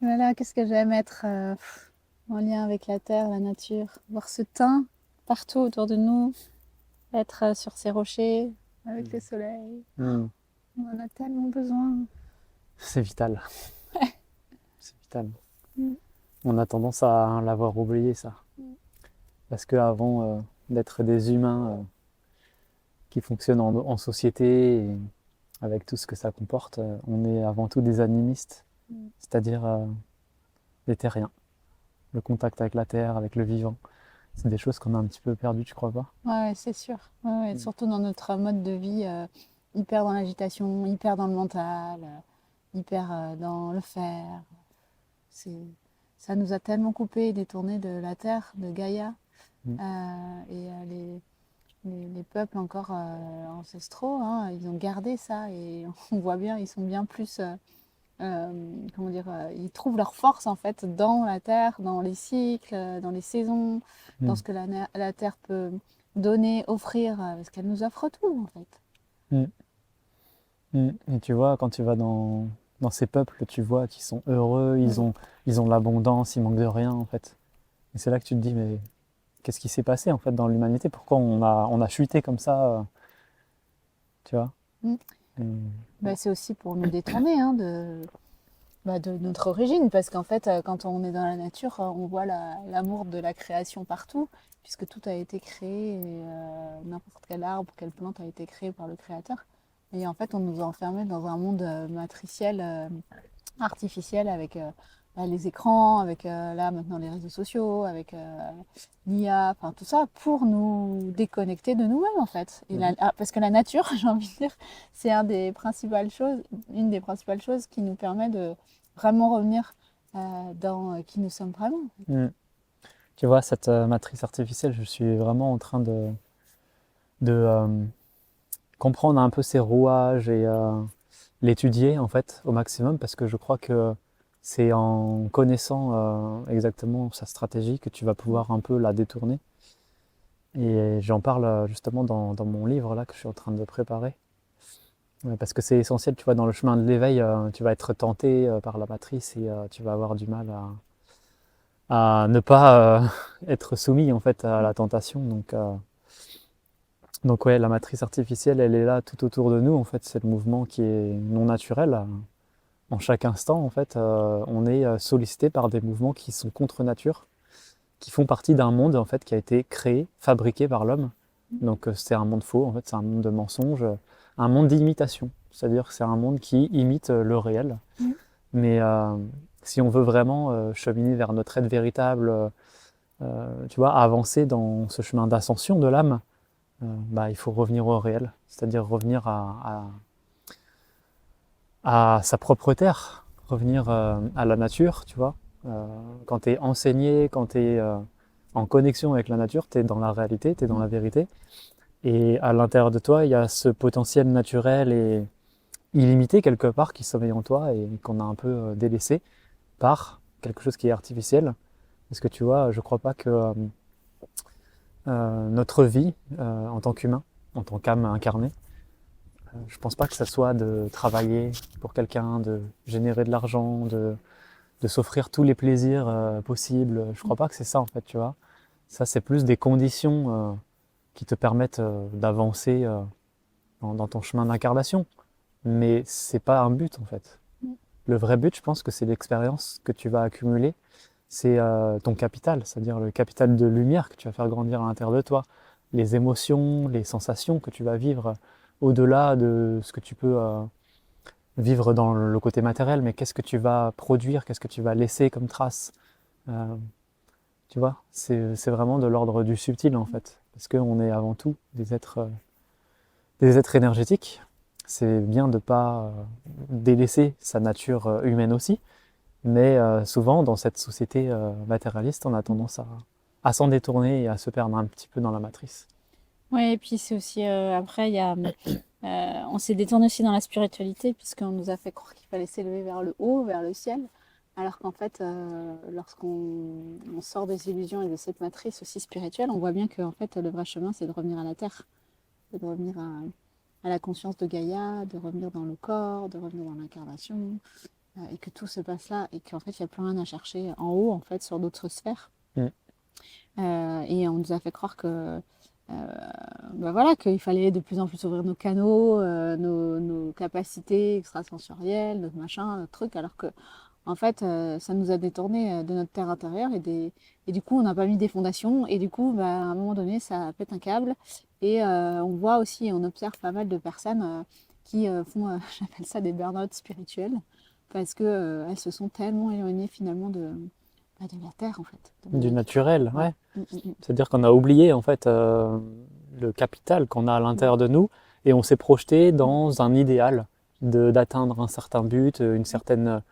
Voilà, qu'est-ce que j'aime être en lien avec la terre, la nature, voir ce teint partout autour de nous, être sur ces rochers avec le soleil. Hmm. On en a tellement besoin. C'est vital, c'est vital. Mm. On a tendance à l'avoir oublié ça. Parce que avant d'être des humains qui fonctionnent en société, et avec tout ce que ça comporte, on est avant tout des animistes, Mm. c'est-à-dire des terriens. Le contact avec la terre, avec le vivant, c'est des choses qu'on a un petit peu perdues, tu crois pas? Ouais, c'est sûr. Ouais, ouais, Mm. surtout dans notre mode de vie, hyper dans l'agitation, hyper dans le mental, hyper dans le faire. C'est, ça nous a tellement coupé et détourné de la terre, de Gaïa. Mm. Et les peuples encore ancestraux, hein, ils ont gardé ça et on voit bien, ils sont bien plus, comment dire, ils trouvent leur force en fait dans la terre, dans les cycles, dans les saisons, dans Mm. ce que la terre peut donner, offrir, parce qu'elle nous offre tout en fait. Mm. Mm. Et tu vois, quand tu vas dans ces peuples, tu vois qu'ils sont heureux, Mm. ils ont l'abondance, ils manquent de rien en fait. Et c'est là que tu te dis, mais qu'est-ce qui s'est passé en fait dans l'humanité? Pourquoi on a chuté comme ça, tu vois? Mm. Et- Bah, c'est aussi pour nous détourner hein, de notre origine, parce qu'en fait, quand on est dans la nature, on voit l'amour de la création partout, puisque tout a été créé, et, n'importe quel arbre, quelle plante a été créé par le créateur. Et en fait, on nous a enfermés dans un monde matriciel, artificiel, avec bah, les écrans, avec là maintenant les réseaux sociaux, avec l'IA, enfin tout ça, pour nous déconnecter de nous-mêmes en fait. Mhm. Parce que la nature, j'ai envie de dire, c'est une des principales choses qui nous permet de vraiment revenir dans qui nous sommes vraiment. Mm. Tu vois, cette matrice artificielle, je suis vraiment en train de comprendre un peu ses rouages et l'étudier en fait au maximum parce que je crois que c'est en connaissant exactement sa stratégie que tu vas pouvoir un peu la détourner. Et j'en parle justement dans mon livre là que je suis en train de préparer. Parce que c'est essentiel, tu vois, dans le chemin de l'éveil, tu vas être tenté par la matrice et tu vas avoir du mal à ne pas être soumis en fait à la tentation. Donc ouais, la matrice artificielle, elle est là tout autour de nous. En fait, c'est le mouvement qui est non naturel. En chaque instant, en fait, on est sollicité par des mouvements qui sont contre nature, qui font partie d'un monde en fait qui a été créé, fabriqué par l'homme. Donc c'est un monde faux. En fait, c'est un monde de mensonges, un monde d'imitation. C'est-à-dire que c'est un monde qui imite le réel. Mm. Mais si on veut vraiment cheminer vers notre être véritable, tu vois, avancer dans ce chemin d'ascension de l'âme, bah, il faut revenir au réel, c'est-à-dire revenir à sa propre terre, revenir à la nature, tu vois. Euh, Quand tu es enseigné, quand tu es en connexion avec la nature, tu es dans la réalité, tu es dans Mm. la vérité. Et à l'intérieur de toi, il y a ce potentiel naturel et illimité quelque part qui sommeille en toi et qu'on a un peu délaissé par quelque chose qui est artificiel. Parce que tu vois, je crois pas que notre vie en tant qu'humain, en tant qu'âme incarnée, je pense pas que ça soit de travailler pour quelqu'un, de générer de l'argent, de s'offrir tous les plaisirs possibles. Je crois pas que c'est ça en fait, tu vois. Ça, c'est plus des conditions qui te permettent d'avancer dans ton chemin d'incarnation. Mais c'est pas un but en fait. Mm. Le vrai but, je pense que c'est l'expérience que tu vas accumuler. C'est ton capital, c'est-à-dire le capital de lumière que tu vas faire grandir à l'intérieur de toi. Les émotions, les sensations que tu vas vivre au-delà de ce que tu peux vivre dans le côté matériel, mais qu'est-ce que tu vas produire, qu'est-ce que tu vas laisser comme trace. Euh, Tu vois, c'est vraiment de l'ordre du subtil en fait, parce qu'on est avant tout des êtres énergétiques. C'est bien de ne pas délaisser sa nature humaine aussi, mais souvent dans cette société matérialiste, on a tendance à s'en détourner et à se perdre un petit peu dans la matrice. Ouais, et puis c'est aussi après il y a on s'est détourné aussi dans la spiritualité puisqu'on nous a fait croire qu'il fallait s'élever vers le haut, vers le ciel, alors qu'en fait, lorsqu'on sort des illusions et de cette matrice aussi spirituelle, on voit bien que en fait, le vrai chemin, c'est de revenir à la terre, c'est de revenir à la conscience de Gaïa, de revenir dans le corps, de revenir dans l'incarnation. et que tout se passe là et qu'en fait il n'y a plus rien à chercher en haut en fait sur d'autres sphères. Mm. Et on nous a fait croire que voilà, qu'il fallait de plus en plus ouvrir nos canaux, nos capacités extrasensorielles, notre machin, notre truc, alors que en fait, ça nous a détourné de notre terre intérieure et du coup, on n'a pas mis des fondations et du coup, à un moment donné, ça pète un câble et on voit aussi, on observe pas mal de personnes qui font, j'appelle ça des burn-out spirituels, parce que elles se sont tellement éloignées finalement de la terre en fait, de la Du nature. naturel, ouais. Mm. C'est-à-dire qu'on a oublié en fait le capital qu'on a à l'intérieur de nous et on s'est projeté dans un idéal d'atteindre un certain but, une certaine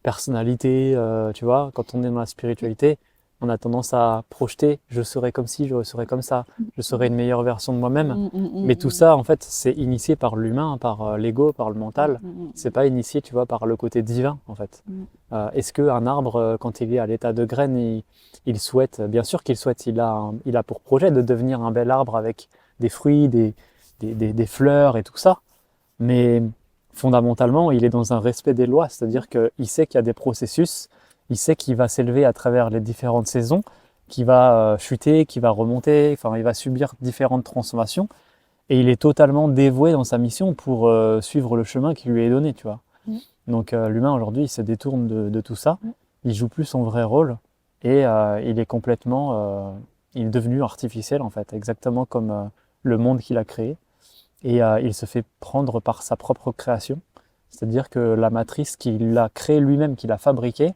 personnalité, tu vois. Quand on est dans la spiritualité, on a tendance à projeter, je serai comme ci, je serai comme ça, je serai une meilleure version de moi-même. Mais tout ça, en fait, c'est initié par l'humain, par l'ego, par le mental. C'est pas initié, tu vois, par le côté divin, en fait. Est-ce qu'un arbre, quand il est à l'état de graine, il souhaite, bien sûr qu'il souhaite, il a pour projet de devenir un bel arbre avec des fruits, des fleurs et tout ça. Mais fondamentalement, il est dans un respect des lois, c'est-à-dire qu'il sait qu'il y a des processus, il sait qu'il va s'élever à travers les différentes saisons, qu'il va chuter, qu'il va remonter, enfin, il va subir différentes transformations, et il est totalement dévoué dans sa mission pour suivre le chemin qui lui est donné, tu vois. Donc l'humain aujourd'hui, il se détourne de tout ça, il joue plus son vrai rôle, et il est complètement, il est devenu artificiel en fait, exactement comme le monde qu'il a créé. Et il se fait prendre par sa propre création. C'est-à-dire que la matrice qu'il a créée lui-même, qu'il a fabriquée,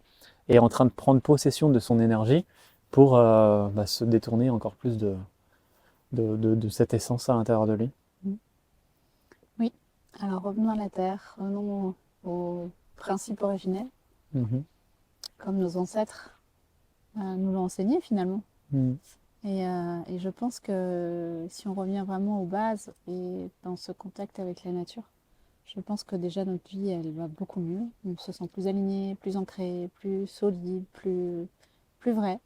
est en train de prendre possession de son énergie pour se détourner encore plus de cette essence à l'intérieur de lui. Oui, alors revenons à la Terre, revenons au principe originel, comme nos ancêtres nous l'ont enseigné finalement. Et je pense que si on revient vraiment aux bases et dans ce contact avec la nature, je pense que déjà notre vie, elle va beaucoup mieux. On se sent plus aligné, plus ancré, plus solide, plus vrai.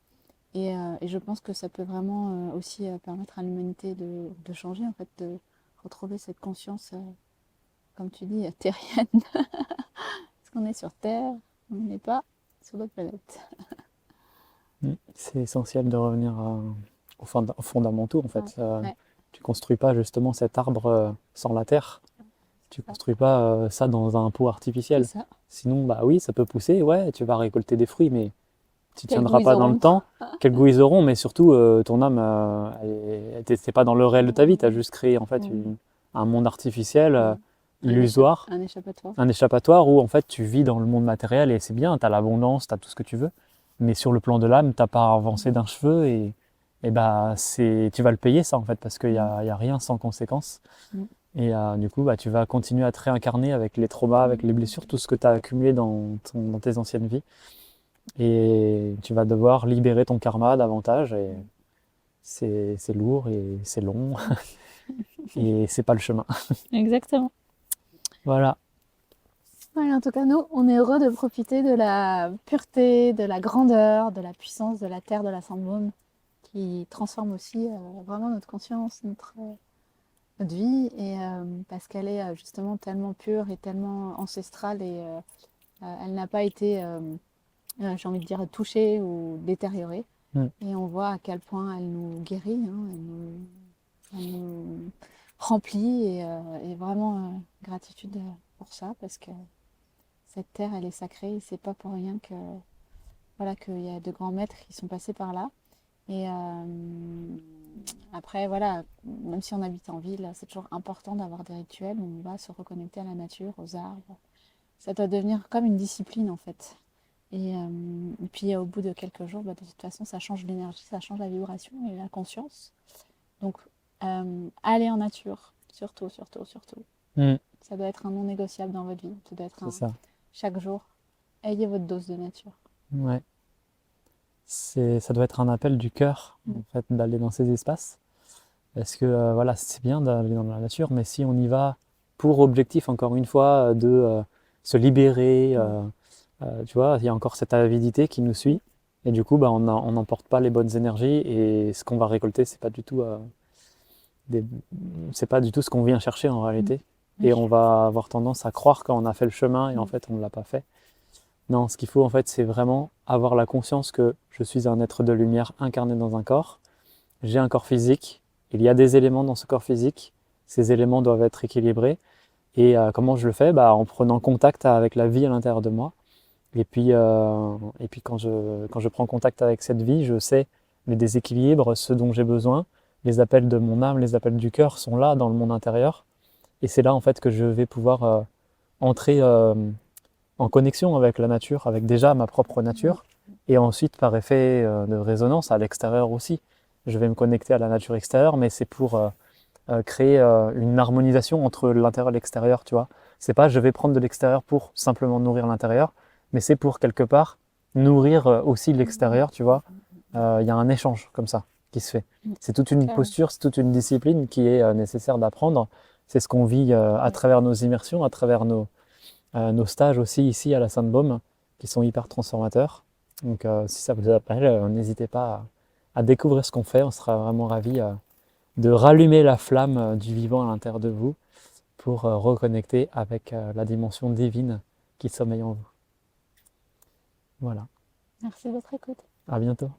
Et je pense que ça peut vraiment aussi permettre à l'humanité de changer, en fait, de retrouver cette conscience, comme tu dis, terrienne. Parce qu'on est sur Terre, on n'est pas sur d'autres planètes. C'est essentiel de revenir aux fondamentaux en fait. Ouais. Tu construis pas justement cet arbre sans la terre. Tu construis pas ça dans un pot artificiel. C'est ça. Sinon, bah oui, ça peut pousser, ouais, tu vas récolter des fruits, mais tu Quel tiendras goût ils pas dans le auront. temps. Quel goût ils auront, mais surtout, ton âme, t'es pas dans le réel de ta vie. Tu as juste créé en fait un monde artificiel, illusoire, Un échappatoire. un échappatoire où en fait tu vis dans le monde matériel et c'est bien, tu as l'abondance, tu as tout ce que tu veux. Mais sur le plan de l'âme, t'as pas avancé d'un cheveu et bah tu vas le payer ça en fait parce qu'il y a rien sans conséquence. Et du coup, bah, tu vas continuer à te réincarner avec les traumas, avec les blessures, tout ce que tu as accumulé dans tes anciennes vies. Et tu vas devoir libérer ton karma davantage. Et c'est lourd et c'est long. Et c'est pas le chemin. Exactement. Voilà. Voilà, en tout cas, nous, on est heureux de profiter de la pureté, de la grandeur, de la puissance de la terre de la Sambone, qui transforme aussi vraiment notre conscience, notre vie, et parce qu'elle est justement tellement pure et tellement ancestrale, et elle n'a pas été, j'ai envie de dire, touchée ou détériorée. Et on voit à quel point elle nous guérit, hein, elle nous remplit, et vraiment gratitude pour ça, parce que cette terre, elle est sacrée, et c'est pas pour rien que voilà qu'il y a de grands maîtres qui sont passés par là. Et après, voilà, même si on habite en ville, c'est toujours important d'avoir des rituels où on va se reconnecter à la nature, aux arbres. Ça doit devenir comme une discipline en fait. Et puis au bout de quelques jours, de toute façon, ça change l'énergie, ça change la vibration et la conscience. Donc, aller en nature, surtout, surtout, surtout. Ça doit être un non négociable dans votre vie. Ça doit être ça. Chaque jour, ayez votre dose de nature. Ouais. Ça doit être un appel du cœur en fait, d'aller dans ces espaces. Parce que voilà, c'est bien d'aller dans la nature, mais si on y va pour objectif, encore une fois, de se libérer, tu vois, il y a encore cette avidité qui nous suit. Et du coup, bah, on n'emporte pas les bonnes énergies. Et ce qu'on va récolter, c'est pas du tout ce qu'on vient chercher en réalité. Et on va avoir tendance à croire qu'on a fait le chemin et en fait, on ne l'a pas fait. Non, ce qu'il faut en fait, c'est vraiment avoir la conscience que je suis un être de lumière incarné dans un corps. J'ai un corps physique, il y a des éléments dans ce corps physique, ces éléments doivent être équilibrés. Et comment je le fais? Bah, en prenant contact avec la vie à l'intérieur de moi. Et puis quand je prends contact avec cette vie, je sais les déséquilibres, ce dont j'ai besoin. Les appels de mon âme, les appels du cœur sont là dans le monde intérieur. Et c'est là en fait que je vais pouvoir entrer en connexion avec la nature, avec déjà ma propre nature, et ensuite par effet de résonance à l'extérieur aussi. Je vais me connecter à la nature extérieure, mais c'est pour créer une harmonisation entre l'intérieur et l'extérieur, tu vois. C'est pas je vais prendre de l'extérieur pour simplement nourrir l'intérieur, mais c'est pour quelque part nourrir aussi l'extérieur, tu vois. Il y a un échange comme ça qui se fait. C'est toute une Clairement. posture, c'est toute une discipline qui est nécessaire d'apprendre. C'est ce qu'on vit à travers nos immersions, à travers nos stages aussi ici à la Sainte-Baume, qui sont hyper transformateurs. Donc si ça vous appelle, n'hésitez pas à découvrir ce qu'on fait, on sera vraiment ravis de rallumer la flamme du vivant à l'intérieur de vous pour reconnecter avec la dimension divine qui sommeille en vous. Voilà, Merci de votre écoute. à bientôt.